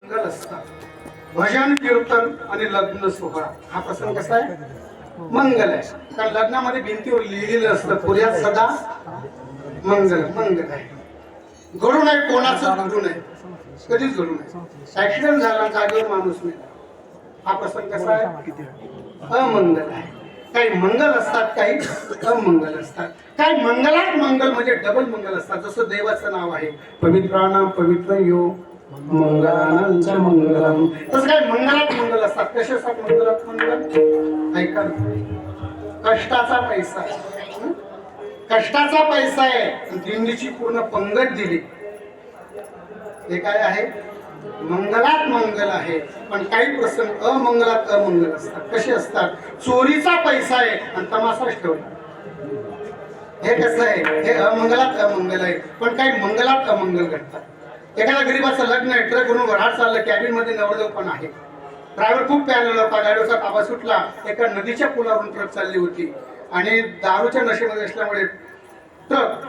मंगल असतात. भजन कीर्तन आणि लग्न सोहळा हा प्रसंग कसा आहे? मंगल आहे. कारण लग्नामध्ये भिंतीवर लिहिलेलं असतं पुऱ्यात सदा मंगल. मंगल आहे. घडू नये, कोणाचं घडू नये, कधीच घडू नये. ऍक्सिडेंट झाला, जागेवर माणूस नाही, हा प्रसंग कसा आहे? अमंगल आहे. काही मंगल असतात, काही अमंगल असतात. काही मंगलात मंगल म्हणजे डबल मंगल असतात. जसं देवाचं नाव आहे पवित्राणाम पवित्र यो मंगलानांच मंगलम, तसं काही मंगलात मंगल असतात. कसे असतात मंगलात मंगल? ऐका, कष्टाचा पैसा, कष्टाचा पैसा आहे, दिंडीची पूर्ण पंगत दिली, हे काय आहे? मंगलात मंगल आहे. पण काही प्रसंग अमंगलात अमंगल असतात. कसे असतात? चोरीचा पैसा आहे आणि तमाशाच ठेवला, हे कसं आहे? हे अमंगलात अमंगल आहे. पण काही मंगलात अमंगल घडतात. एखाद्या गरीबाचं लग्न आहे, ट्रक म्हणून वराड चाललं, कॅबिन मध्ये नवरदेव पण आहे, ड्रायव्हर खूप प्यालेला होता, गाडीचा ताबा सुटला, एका नदीच्या पुलावरून ट्रक चालली होती आणि दारूच्या नशेमध्ये असल्यामुळे ट्रक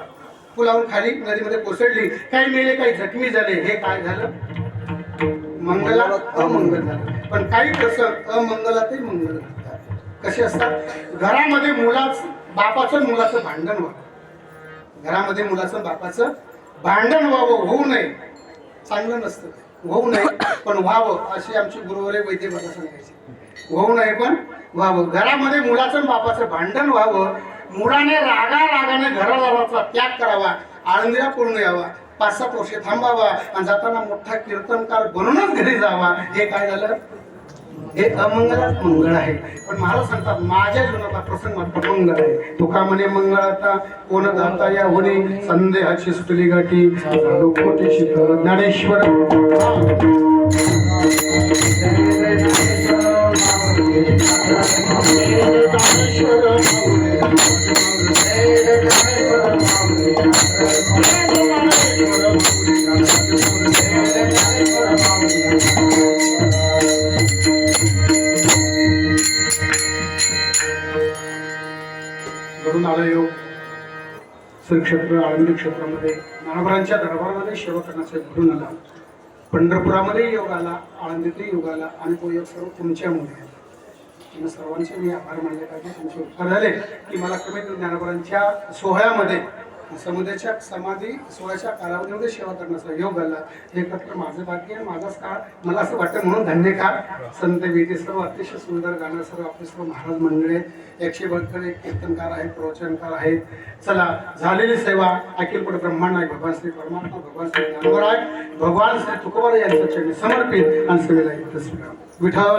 पुलावरून खाली नदीमध्ये कोसळली. काही मेले, काही जखमी झाले. हे काय झालं? मंगलात अमंगल झालं. पण काही प्रसंग अमंगलातही मंगल घडतात. कसे असतात? घरामध्ये बापाचं मुलाचं भांडण व्हावं, घरामध्ये मुलाचं बापाचं भांडण व्हावं, होऊ नये. चांगलं नसतं, होऊ नये पण व्हावं, अशी आमची गुरुवरे वैद्य मला सांगायचे. होऊ नये पण व्हावं. घरामध्ये मुलाचं बापाचं भांडण व्हावं, मुलाने रागाने घरादाराचा त्याग करावा, आळंदीला पूर्ण यावा, 5-7 वर्षे थांबावा आणि जाताना मोठा कीर्तनकार बनूनच घरी जावा. हे काय झालं? हे अमंगलात मंगळ आहे. पण मला सांगतात माझ्या जीवनाचा प्रसंग मात्र मंगळ आहे. तुका म्हणे मंगळाता कोण जाता या होणे, संदेहाची सुटली गाठी कोटी शिखर ज्ञानेश्वर. घडून आला योग श्री क्षेत्र आळंदी क्षेत्रामध्ये नागरांच्या दरबारामध्ये सेवा करण्याचा घडून आला. पंढरपुरामध्ये योग आला, आळंदीतही योग आला आणि तो योग सर्व तुमच्यामुळे. सर्वांचे मी आभार मानले पाहिजे. तुमचे उपकार झाले की मला कमीत ज्ञानोबांच्या सोहळ्यामध्ये समुद्राच्या समाधी सोहळ्याच्या कालावधीमध्ये सेवा करण्याचा योग आला. हे फक्त माझं भाग्य आहे, माझाच काळ मला असं वाटतं, म्हणून धन्यकार. संत वेदी सर्व अतिशय सुंदर गाणं, सर्व आपले सर्व महाराज मंडळे 172 कीर्तनकार आहेत, प्रवचनकार आहेत. चला, झालेली सेवा अखिल पट ब्रह्मांड आहे भगवान श्री परमात्मा, भगवान श्री ज्ञानोबा आहे, भगवान श्री तुकोबा यांच्या चरणी समर्पित आणि सेवेला विठ्ठल